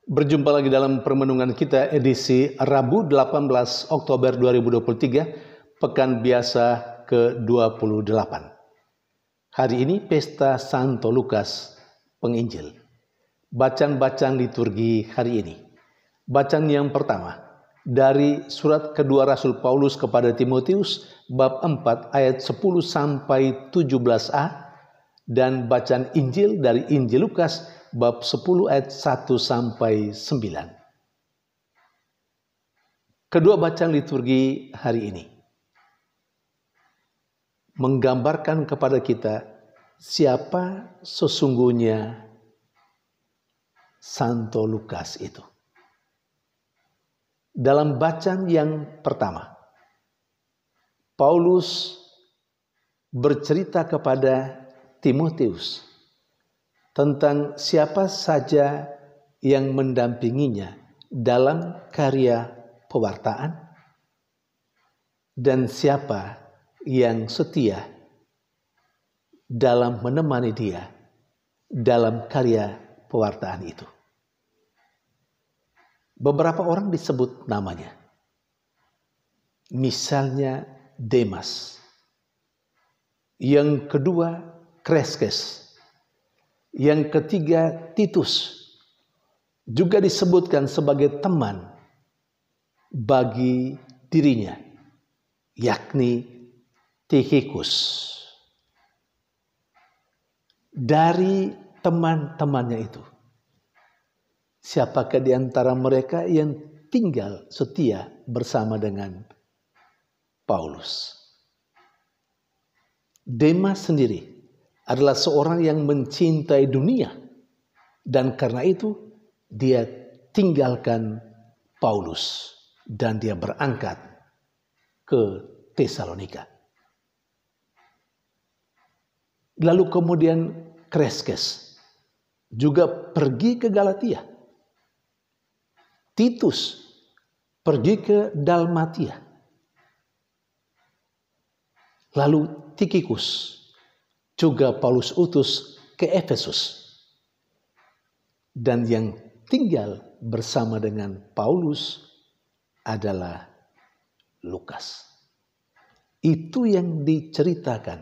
Berjumpa lagi dalam permenungan kita edisi Rabu 18 Oktober 2023, Pekan Biasa ke-28. Hari ini Pesta Santo Lukas, Penginjil. Bacaan-bacaan liturgi hari ini. Bacaan yang pertama, dari surat kedua Rasul Paulus kepada Timotius, bab 4 ayat 10 sampai 17a, dan bacaan Injil dari Injil Lukas, bab 10 ayat 1 sampai 9. Kedua bacaan liturgi hari ini menggambarkan kepada kita siapa sesungguhnya Santo Lukas itu. Dalam bacaan yang pertama, Paulus bercerita kepada Timotius tentang siapa saja yang mendampinginya dalam karya pewartaan dan siapa yang setia dalam menemani dia dalam karya pewartaan itu. Beberapa orang disebut namanya. Misalnya Demas. Yang kedua Kreskes. Yang ketiga Titus. Juga disebutkan sebagai teman bagi dirinya, yakni Tikhikus. Dari teman-temannya itu, siapakah di antara mereka yang tinggal setia bersama dengan Paulus? Demas sendiri adalah seorang yang mencintai dunia, dan karena itu dia tinggalkan Paulus dan dia berangkat ke Tesalonika. Lalu kemudian Kreskes juga pergi ke Galatia. Titus pergi ke Dalmatia. Lalu Tikhikus juga Paulus utus ke Efesus. Dan yang tinggal bersama dengan Paulus adalah Lukas. Itu yang diceritakan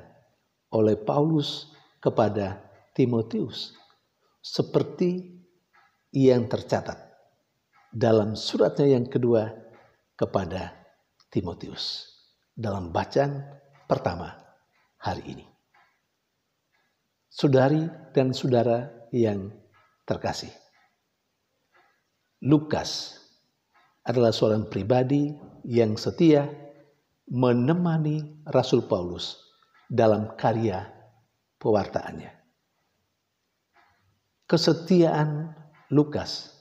oleh Paulus kepada Timotius, seperti yang tercatat dalam suratnya yang kedua kepada Timotius dalam bacaan pertama hari ini. Saudari dan saudara yang terkasih, Lukas adalah seorang pribadi yang setia menemani Rasul Paulus dalam karya pewartaannya. Kesetiaan Lukas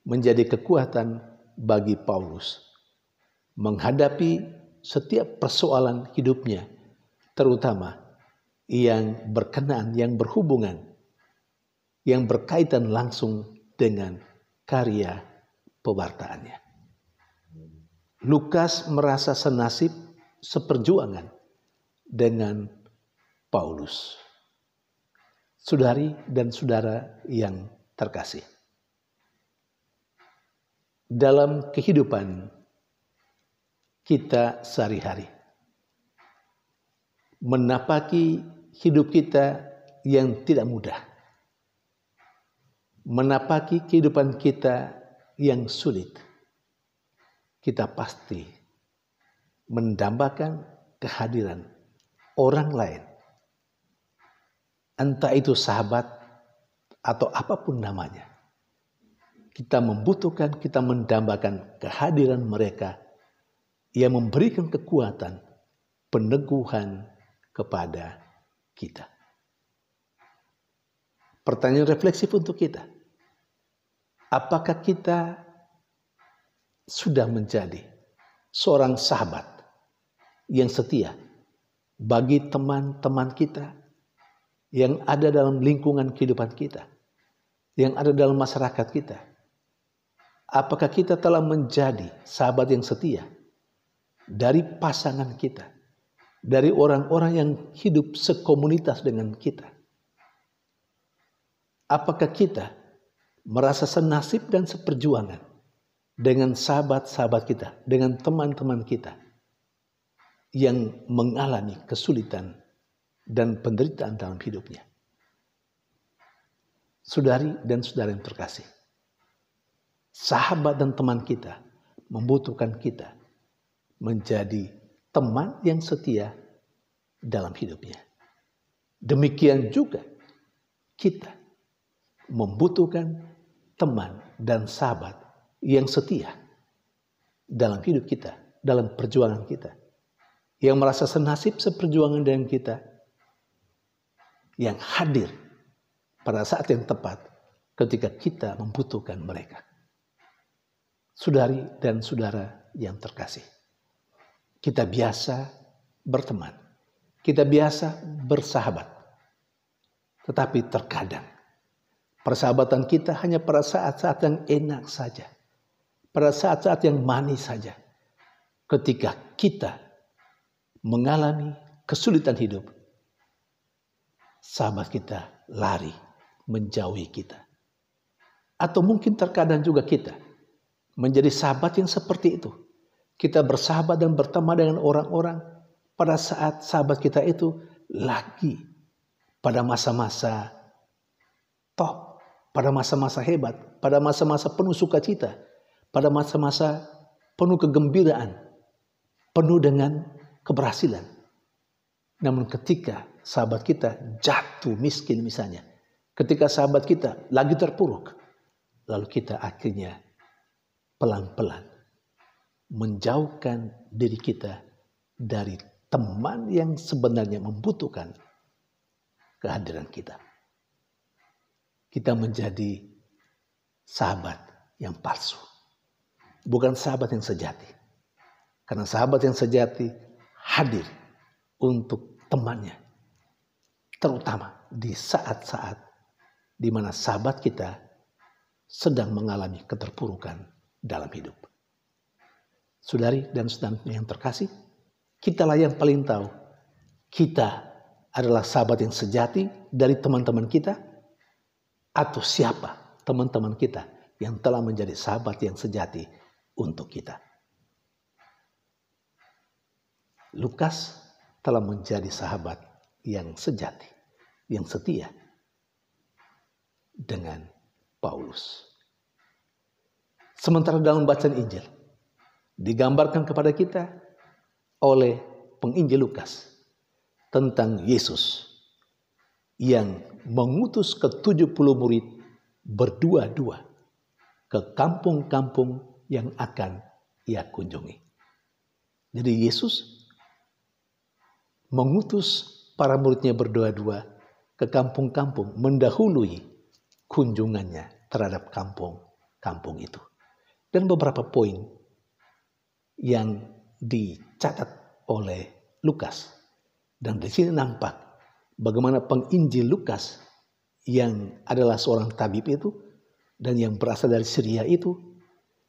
menjadi kekuatan bagi Paulus menghadapi setiap persoalan hidupnya, terutama yang berkenaan, yang berhubungan, yang berkaitan langsung dengan karya pewartaannya. Lukas merasa senasib seperjuangan dengan Paulus. Saudari dan saudara yang terkasih, dalam kehidupan kita sehari-hari, menapaki hidup kita yang tidak mudah, menapaki kehidupan kita yang sulit, kita pasti mendambakan kehadiran orang lain, entah itu sahabat atau apapun namanya. Kita membutuhkan, kita mendambakan kehadiran mereka yang memberikan kekuatan, peneguhan kepada kita. Pertanyaan refleksif untuk kita. Apakah kita sudah menjadi seorang sahabat yang setia bagi teman-teman kita yang ada dalam lingkungan kehidupan kita, yang ada dalam masyarakat kita? Apakah kita telah menjadi sahabat yang setia dari pasangan kita, dari orang-orang yang hidup sekomunitas dengan kita? Apakah kita merasa senasib dan seperjuangan dengan sahabat-sahabat kita, dengan teman-teman kita yang mengalami kesulitan dan penderitaan dalam hidupnya. Saudari dan saudara yang terkasih, sahabat dan teman kita membutuhkan kita menjadi teman yang setia dalam hidupnya. Demikian juga kita membutuhkan teman dan sahabat yang setia dalam hidup kita, dalam perjuangan kita, yang merasa senasib seperjuangan dengan kita, yang hadir pada saat yang tepat ketika kita membutuhkan mereka. Saudari dan saudara yang terkasih, kita biasa berteman, kita biasa bersahabat, tetapi terkadang persahabatan kita hanya pada saat-saat yang enak saja, pada saat-saat yang manis saja. Ketika kita mengalami kesulitan hidup, sahabat kita lari menjauhi kita. Atau mungkin terkadang juga kita menjadi sahabat yang seperti itu. Kita bersahabat dan berteman dengan orang-orang pada saat sahabat kita itu lagi pada masa-masa top, pada masa-masa hebat, pada masa-masa penuh sukacita, pada masa-masa penuh kegembiraan, penuh dengan keberhasilan. Namun ketika sahabat kita jatuh miskin misalnya, ketika sahabat kita lagi terpuruk, lalu kita akhirnya pelan-pelan menjauhkan diri kita dari teman yang sebenarnya membutuhkan kehadiran kita. Kita menjadi sahabat yang palsu, bukan sahabat yang sejati. Karena sahabat yang sejati hadir untuk temannya, terutama di saat-saat di mana sahabat kita sedang mengalami keterpurukan dalam hidup. Saudari dan saudara yang terkasih, kitalah yang paling tahu kita adalah sahabat yang sejati dari teman-teman kita, atau siapa teman-teman kita yang telah menjadi sahabat yang sejati untuk kita. Lukas telah menjadi sahabat yang sejati, yang setia dengan Paulus. Sementara dalam bacaan Injil digambarkan kepada kita oleh penginjil Lukas tentang Yesus yang mengutus ke-70 murid berdua-dua ke kampung-kampung yang akan ia kunjungi. Jadi Yesus mengutus para muridnya berdua-dua ke kampung-kampung, mendahului kunjungannya terhadap kampung-kampung itu. Dan beberapa poin yang dicatat oleh Lukas. Dan di sini nampak bagaimana penginjil Lukas yang adalah seorang tabib itu dan yang berasal dari Syria itu,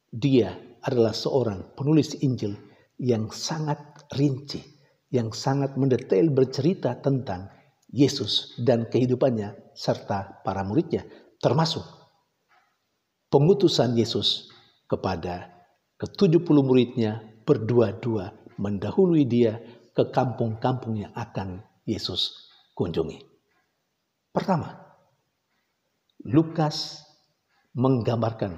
dia adalah seorang penulis Injil yang sangat rinci, yang sangat mendetail bercerita tentang Yesus dan kehidupannya serta para muridnya, termasuk pengutusan Yesus kepada ke-70 muridnya berdua-dua mendahului dia ke kampung-kampung yang akan Yesus kunjungi. Pertama, Lukas menggambarkan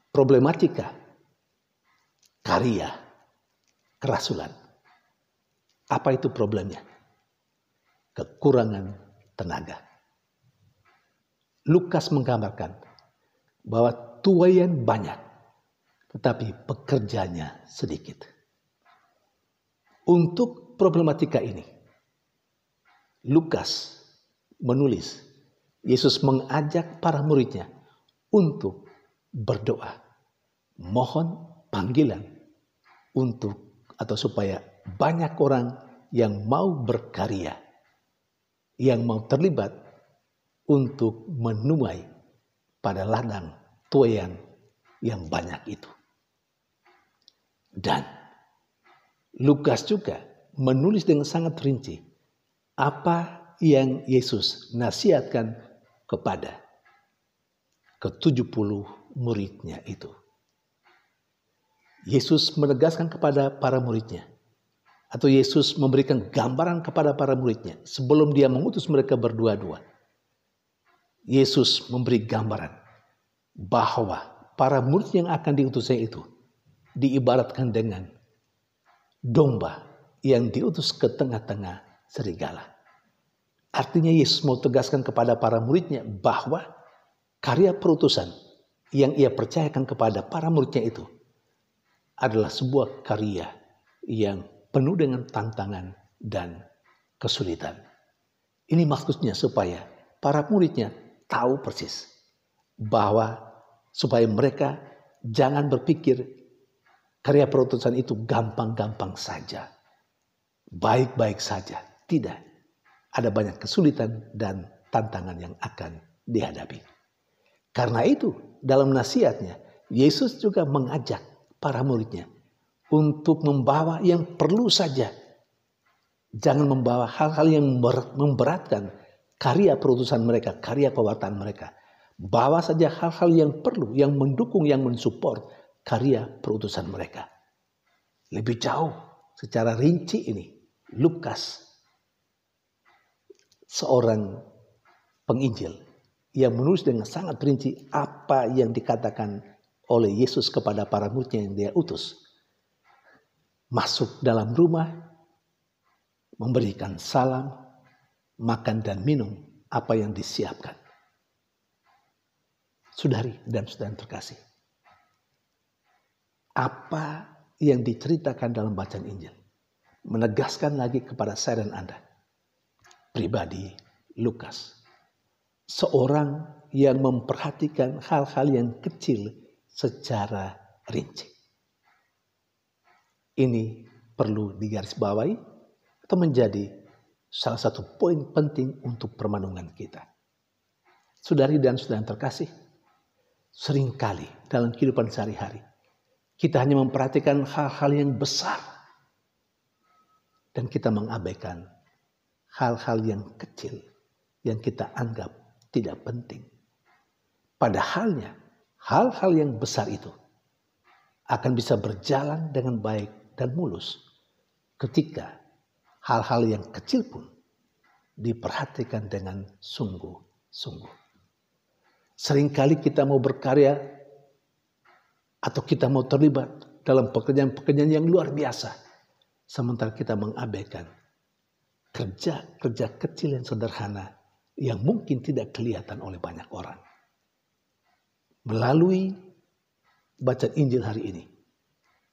problematika karya kerasulan. Apa itu problemnya? Kekurangan tenaga. Lukas menggambarkan bahwa tuaian banyak, tetapi pekerjanya sedikit. Untuk problematika ini, Lukas menulis, Yesus mengajak para muridnya untuk berdoa, mohon panggilan untuk atau supaya banyak orang yang mau berkarya, yang mau terlibat untuk menuai pada ladang tuaian yang banyak itu. Dan Lukas juga menulis dengan sangat rinci apa yang Yesus nasihatkan kepada ke-70 muridnya itu. Yesus menegaskan kepada para muridnya, atau Yesus memberikan gambaran kepada para muridnya sebelum dia mengutus mereka berdua-dua. Yesus memberi gambaran bahwa para murid yang akan diutusnya itu diibaratkan dengan domba yang diutus ke tengah-tengah serigala. Artinya Yesus mau tegaskan kepada para muridnya bahwa karya perutusan yang ia percayakan kepada para muridnya itu adalah sebuah karya yang penuh dengan tantangan dan kesulitan. Ini maksudnya supaya para muridnya tahu persis bahwa supaya mereka jangan berpikir karya perutusan itu gampang-gampang saja, baik-baik saja. Tidak, ada banyak kesulitan dan tantangan yang akan dihadapi. Karena itu dalam nasihatnya Yesus juga mengajak para muridnya untuk membawa yang perlu saja. Jangan membawa hal-hal yang memberatkan karya perutusan mereka, karya pewartaan mereka. Bawa saja hal-hal yang perlu, yang mendukung, yang mensupport karya perutusan mereka. Lebih jauh secara rinci ini, Lukas, seorang penginjil yang menulis dengan sangat rinci apa yang dikatakan oleh Yesus kepada para muridnya yang dia utus. Masuk dalam rumah, memberikan salam, makan dan minum apa yang disiapkan. Saudari dan saudara terkasih, apa yang diceritakan dalam bacaan Injil menegaskan lagi kepada saya dan Anda, pribadi Lukas, seorang yang memperhatikan hal-hal yang kecil secara rinci. Ini perlu digarisbawahi atau menjadi salah satu poin penting untuk permenungan kita. Saudari dan saudara terkasih, seringkali dalam kehidupan sehari-hari kita hanya memperhatikan hal-hal yang besar dan kita mengabaikan hal-hal yang kecil yang kita anggap tidak penting. Padahalnya hal-hal yang besar itu akan bisa berjalan dengan baik dan mulus ketika hal-hal yang kecil pun diperhatikan dengan sungguh-sungguh. Seringkali kita mau berkarya atau kita mau terlibat dalam pekerjaan-pekerjaan yang luar biasa, sementara kita mengabaikan kerja-kerja kecil yang sederhana yang mungkin tidak kelihatan oleh banyak orang. Melalui bacaan Injil hari ini,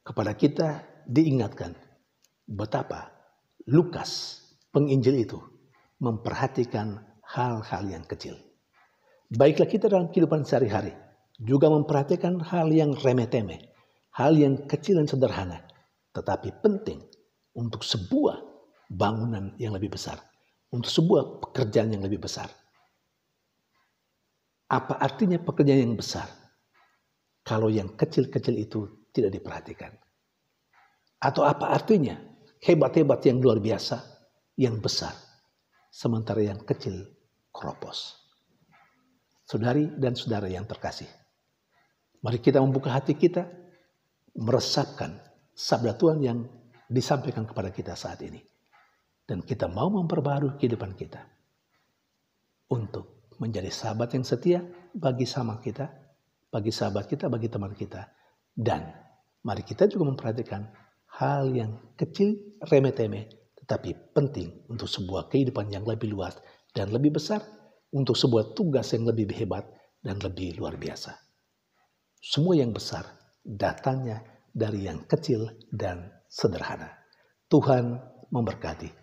kepada kita diingatkan betapa Lukas, penginjil itu, memperhatikan hal-hal yang kecil. Baiklah kita dalam kehidupan sehari-hari juga memperhatikan hal yang remeh-temeh, hal yang kecil dan sederhana, tetapi penting untuk sebuah bangunan yang lebih besar, untuk sebuah pekerjaan yang lebih besar. Apa artinya pekerjaan yang besar kalau yang kecil-kecil itu tidak diperhatikan? Atau apa artinya hebat-hebat yang luar biasa, yang besar, sementara yang kecil keropos? Saudari dan saudara yang terkasih, mari kita membuka hati kita, meresapkan sabda Tuhan yang disampaikan kepada kita saat ini. Dan kita mau memperbarui kehidupan kita untuk menjadi sahabat yang setia bagi sama kita, bagi sahabat kita, bagi teman kita. Dan mari kita juga memperhatikan hal yang kecil, remeh-temeh, tetapi penting untuk sebuah kehidupan yang lebih luas dan lebih besar, untuk sebuah tugas yang lebih hebat dan lebih luar biasa. Semua yang besar datangnya dari yang kecil dan sederhana. Tuhan memberkati.